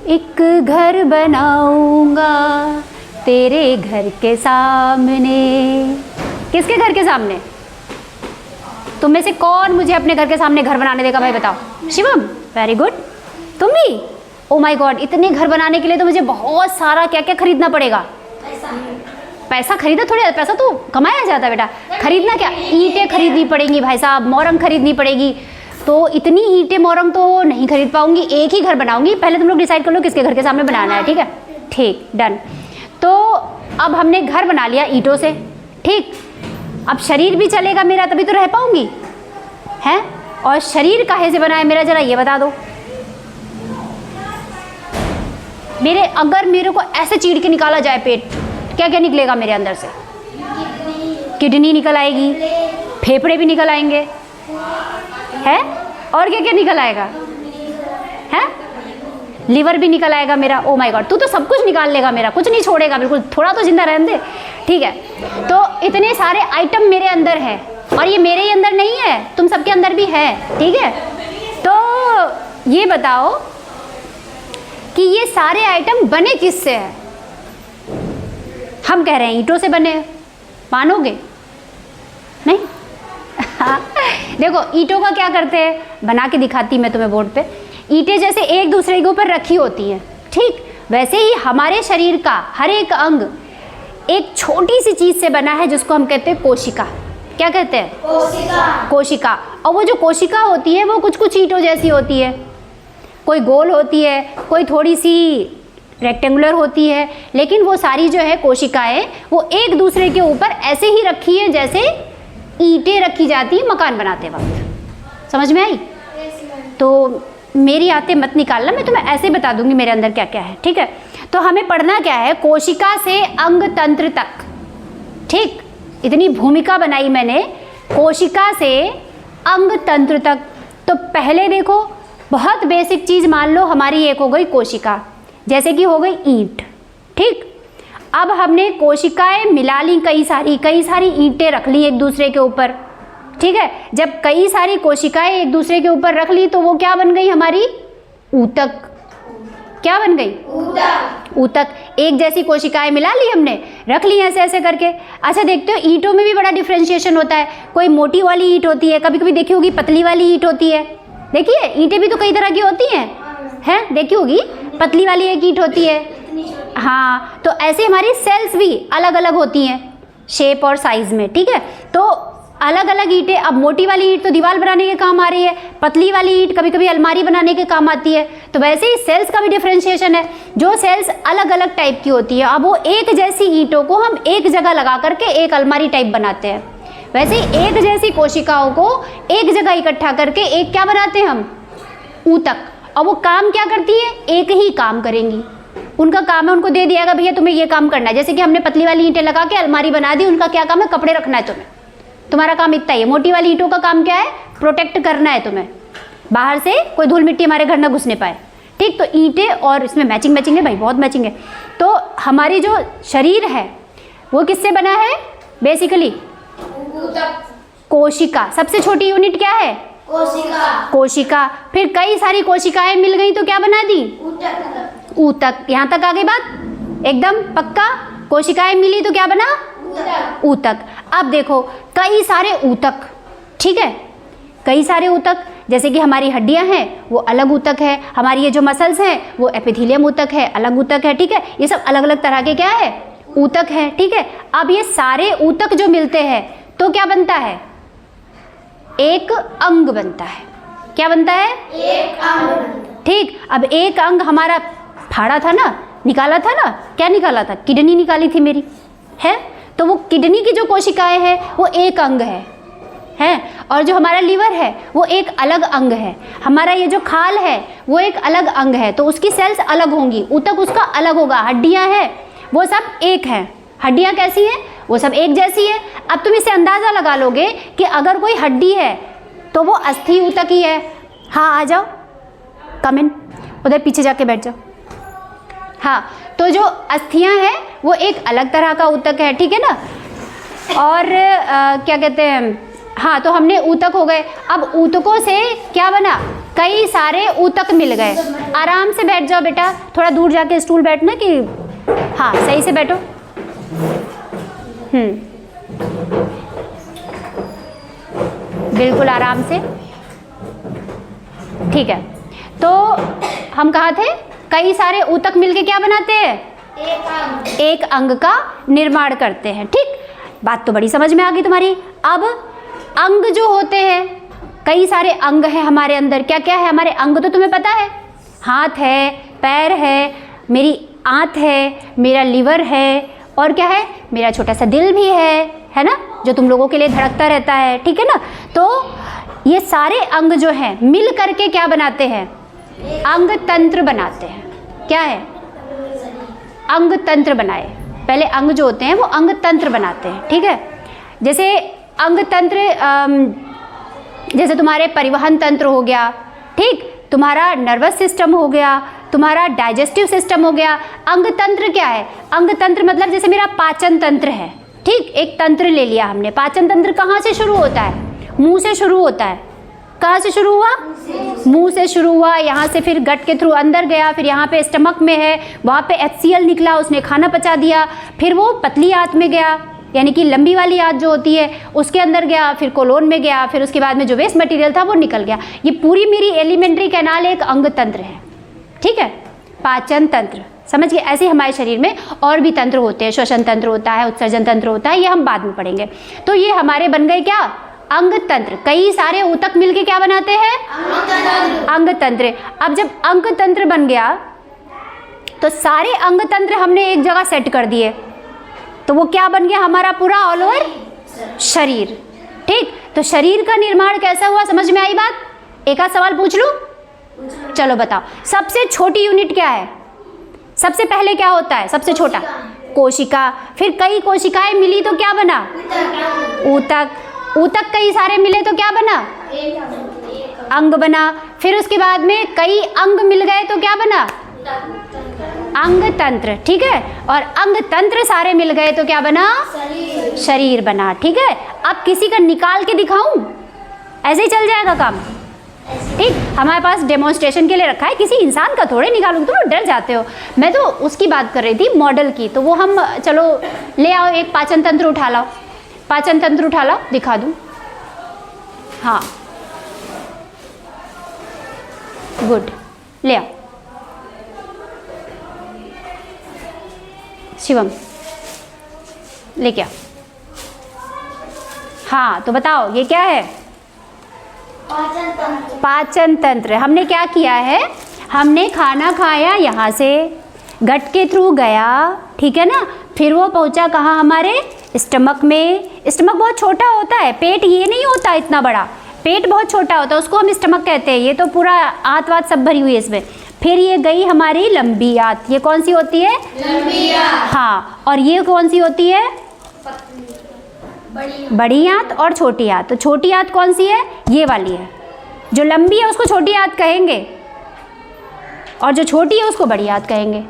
एक घर बनाऊंगा तेरे घर के सामने। किसके घर के सामने? तुम में से कौन मुझे अपने घर के सामने घर बनाने देगा भाई बताओ? Shivam, very good. तुम भी? ओ माय गॉड, इतने घर बनाने के लिए तो मुझे बहुत सारा क्या क्या खरीदना पड़ेगा। पैसा खरीदा थोड़ी, पैसा तो कमाया जाता है बेटा। खरीदना क्या? ईंटें खरीदनी पड़ेंगी भाई साहब, मोरंग खरीदनी पड़ेगी। तो इतनी ईंटें मोरंग तो नहीं खरीद पाऊंगी, एक ही घर बनाऊंगी। पहले तुम लोग डिसाइड कर लो किसके घर के सामने बनाना है, ठीक है? ठीक, डन। तो अब हमने घर बना लिया ईंटों से, ठीक। अब शरीर भी चलेगा मेरा, तभी तो रह पाऊंगी, हैं? और शरीर काहे से बना है मेरा, जरा ये बता दो मेरे। अगर मेरे को ऐसे चीर के निकाला जाए पेट, क्या क्या निकलेगा मेरे अंदर से? किडनी निकल आएगी, फेफड़े भी निकल आएंगे, है? और क्या क्या निकल आएगा? है? लिवर भी निकल आएगा मेरा। ओ माय गॉड, तू तो सब कुछ निकाल लेगा मेरा, कुछ नहीं छोड़ेगा बिल्कुल, थोड़ा तो जिंदा रहने दे, ठीक है? तो इतने सारे आइटम मेरे अंदर है, और ये मेरे ही अंदर नहीं है, तुम सबके अंदर भी है, ठीक है? तो ये बताओ कि ये सारे आइटम बने किससे है? हम कह रहे हैं ईंटों से बने हैं, मानोगे? नहीं? देखो ईंटों का क्या करते हैं, बना के दिखाती मैं तुम्हें बोर्ड पे। ईंटें जैसे एक दूसरे के ऊपर रखी होती हैं, ठीक, वैसे ही हमारे शरीर का हर एक अंग एक छोटी सी चीज से बना है जिसको हम कहते हैं कोशिका। क्या कहते हैं? कोशिका। कोशिका। और वो जो कोशिका होती है वो कुछ कुछ ईंटों जैसी होती है, कोई गोल होती है, कोई थोड़ी सी रेक्टेंगुलर होती है, लेकिन वो सारी जो है कोशिकाएं वो एक दूसरे के ऊपर ऐसे ही रखी है जैसे ईंटें रखी जाती है मकान बनाते वक्त। समझ में आई? तो मेरी आते मत निकालना, मैं तुम्हें ऐसे बता दूंगी मेरे अंदर क्या क्या है, ठीक है? तो हमें पढ़ना क्या है? कोशिका से अंग तंत्र तक, ठीक। इतनी भूमिका बनाई मैंने, कोशिका से अंग तंत्र तक। तो पहले देखो, बहुत बेसिक चीज मान लो हमारी एक हो गई कोशिका, जैसे कि हो गई ईंट, ठीक। अब हमने कोशिकाएं मिला ली, कई सारी ईंटें रख ली एक दूसरे के ऊपर, ठीक है? जब कई सारी कोशिकाएं एक दूसरे के ऊपर रख ली तो वो क्या बन गई हमारी? ऊतक। क्या बन गई? ऊतक। ऊतक। एक जैसी कोशिकाएं मिला ली हमने, रख ली ऐसे ऐसे करके। अच्छा देखते हो ईंटों में भी बड़ा डिफरेंशिएशन होता है, कोई मोटी वाली ईंट होती है, कभी कभी देखी होगी पतली वाली ईंट होती है। देखिए ईंटें भी तो कई तरह की होती हैं, देखी होगी पतली वाली एक ईंट होती है। हाँ, तो ऐसे हमारी सेल्स भी अलग अलग होती हैं शेप और साइज में, ठीक है? तो अलग अलग ईंटें, अब मोटी वाली ईंट तो दीवार बनाने के काम आ रही है, पतली वाली ईंट कभी कभी अलमारी बनाने के काम आती है। तो वैसे ही सेल्स का भी डिफरेंशिएशन है, जो सेल्स अलग अलग टाइप की होती है, अब वो एक जैसी ईंटों को हम एक जगह लगा करके एक अलमारी टाइप बनाते हैं। वैसे ही एक जैसी कोशिकाओं को एक जगह इकट्ठा करके एक क्या बनाते हैं हम? ऊतक। और वो काम क्या करती है? एक ही काम करेंगी। उनका काम है, उनको दे दिया गया भैया तुम्हें ये काम करना है। जैसे कि हमने पतली वाली ईंटें लगा के अलमारी बना दी, उनका क्या काम है? कपड़े रखना है तुम्हें, तुम्हारा काम इतना ही है। मोटी वाली ईंटों का काम क्या है? प्रोटेक्ट करना है तुम्हें, बाहर से कोई धूल मिट्टी हमारे घर ना घुसने पाए, ठीक। तो ईंटें और इसमें मैचिंग है भाई, बहुत मैचिंग है। तो हमारी जो शरीर है वो किससे बना है? बेसिकली कोशिका। सबसे छोटी यूनिट क्या है? कोशिका। फिर कई सारी कोशिकाएं मिल गई तो क्या बना दी? ऊतक। यहाँ तक आ गई बात एकदम पक्का? कोशिकाएं मिली तो क्या बना? ऊतक। अब देखो कई सारे ऊतक, ठीक है? कई सारे ऊतक, जैसे कि हमारी हड्डियां हैं वो अलग ऊतक है, हमारी ये जो मसल्स हैं वो एपिथेलियम ऊतक है, अलग ऊतक है, ठीक है? ये सब अलग अलग तरह के क्या है? ऊतक है, ठीक है? अब ये सारे ऊतक जो मिलते हैं तो क्या बनता है? एक अंग बनता है। क्या बनता है? एक अंग, ठीक। अब एक अंग हमारा फाड़ा था ना, निकाला था ना, क्या निकाला था? किडनी निकाली थी मेरी, है? तो वो किडनी की जो कोशिकाएं हैं वो एक अंग है? और जो हमारा लीवर है वो एक अलग अंग है। हमारा ये जो खाल है वो एक अलग अंग है, तो उसकी सेल्स अलग होंगी, ऊतक उसका अलग होगा। हड्डियां हैं वो सब एक हैं। हड्डियां कैसी हैं? वो सब एक जैसी है। अब तुम इसे अंदाजा लगा लोगे कि अगर कोई हड्डी है तो वो अस्थि ऊतक ही है। हाँ आ जाओ, कम इन, उधर पीछे जाके बैठ जाओ। हाँ, तो जो अस्थियां हैं वो एक अलग तरह का ऊतक है, ठीक है ना? और क्या कहते हैं, हाँ, तो हमने ऊतक हो गए। अब ऊतकों से क्या बना? कई सारे ऊतक मिल गए। आराम से बैठ जाओ बेटा, थोड़ा दूर जाके स्टूल बैठना कि हाँ सही से बैठो। बिल्कुल आराम से, ठीक है। तो हम कहाँ थे, कई सारे ऊतक मिलके क्या बनाते हैं, एक अंग का निर्माण करते हैं। ठीक, बात तो बड़ी समझ में आ गई तुम्हारी। अब अंग जो होते हैं, कई सारे अंग हैं हमारे अंदर। क्या क्या है हमारे अंग, तो तुम्हें पता है, हाथ है, पैर है, मेरी आंत है, मेरा लिवर है, और क्या है, मेरा छोटा सा दिल भी है ना, जो तुम लोगों के लिए धड़कता रहता है, ठीक है ना। तो ये सारे अंग जो हैं मिल करके क्या बनाते हैं, अंग तंत्र बनाते हैं। क्या है, अंग तंत्र बनाए। पहले अंग जो होते हैं वो अंग तंत्र बनाते हैं, ठीक है। जैसे अंग तंत्र, जैसे तुम्हारे परिवहन तंत्र हो गया, ठीक, तुम्हारा नर्वस सिस्टम हो गया, तुम्हारा डाइजेस्टिव सिस्टम हो गया। अंग तंत्र क्या है, अंग तंत्र मतलब जैसे मेरा पाचन तंत्र है, ठीक, एक तंत्र ले लिया हमने। पाचन तंत्र कहाँ से शुरू होता है, मुंह से शुरू होता है। कहाँ से शुरू हुआ, मुंह से शुरू हुआ, यहाँ से फिर गट के थ्रू अंदर गया, फिर यहाँ पे स्टमक में है, वहाँ पे HCl निकला, उसने खाना पचा दिया, फिर वो पतली आंत में गया, यानी कि लंबी वाली आंत जो होती है उसके अंदर गया, फिर कोलोन में गया, फिर उसके बाद में जो वेस्ट मटेरियल था वो निकल गया। ये पूरी मेरी एलिमेंट्री कैनाल एक अंग तंत्र है, ठीक है, पाचन तंत्र, समझ गए। ऐसे हमारे शरीर में और भी तंत्र होते हैं, श्वसन तंत्र होता है, उत्सर्जन तंत्र होता है, ये हम बाद में पढ़ेंगे। तो ये हमारे बन गए क्या, अंग तंत्र। कई सारे ऊतक मिलके क्या बनाते हैं, अंग तंत्र। अब जब अंग तंत्र बन गया तो सारे अंग तंत्र हमने एक जगह सेट कर दिए, तो वो क्या बन गया, हमारा पूरा ऑल ओवर शरीर, ठीक। तो शरीर का निर्माण कैसा हुआ, समझ में आई बात। एक आध सवाल पूछ लूं, चलो बताओ, सबसे छोटी यूनिट क्या है, सबसे पहले क्या होता है, सबसे छोटा, कोशिका। फिर कई कोशिकाएं मिली तो क्या बना, ऊतक। ऊतक कई सारे मिले तो क्या बना, अंग बना। फिर उसके बाद में कई अंग मिल गए तो क्या बना, अंग तंत्र, ठीक है। और अंग तंत्र सारे मिल गए तो क्या बना, शरीर बना, ठीक है। अब किसी का निकाल के दिखाऊं, ऐसे ही चल जाएगा काम, ठीक। हमारे पास डेमोन्स्ट्रेशन के लिए रखा है, किसी इंसान का थोड़े निकालूंगी, तुम डर जाते हो। मैं तो उसकी बात कर रही थी, मॉडल की। तो वो हम, चलो ले आओ, एक पाचन तंत्र उठा लाओ, पाचन तंत्र उठा लाओ, दिखा दूं। हाँ गुड, ले आओ शिवम, लेके आओ। हाँ तो बताओ ये क्या है, पाचन तंत्र। पाचन तंत्र। हमने क्या किया है, हमने खाना खाया, यहाँ से गट के थ्रू गया, ठीक है ना, फिर वो पहुँचा कहाँ, हमारे स्टमक में। स्टमक बहुत छोटा होता है, पेट ये नहीं होता इतना बड़ा, पेट बहुत छोटा होता है, उसको हम स्टमक कहते हैं। ये तो पूरा आंत वात सब भरी हुई है इसमें। फिर ये गई हमारी लंबी आंत, ये कौन सी होती है, लंबी आंत। हाँ, और ये कौन सी होती है, बड़ी आंत और छोटी आंत। तो छोटी आंत कौन सी है, ये वाली है। जो लंबी है उसको छोटी आंत कहेंगे, और जो छोटी है उसको बड़ी आंत कहेंगे।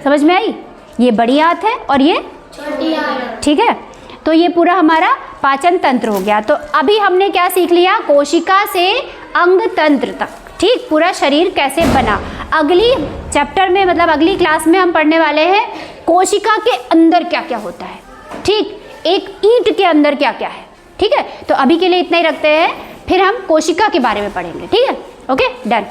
समझ में आई, ये बड़ी आंत है और ये छोटी आंत, ठीक है। तो ये पूरा हमारा पाचन तंत्र हो गया। तो अभी हमने क्या सीख लिया, कोशिका से अंग तंत्र तक, ठीक, पूरा शरीर कैसे बना। अगली चैप्टर में, मतलब अगली क्लास में हम पढ़ने वाले हैं कोशिका के अंदर क्या क्या होता है, ठीक, एक ईंट के अंदर क्या क्या है, ठीक है। तो अभी के लिए इतना ही रखते हैं, फिर हम कोशिका के बारे में पढ़ेंगे, ठीक है। Okay done.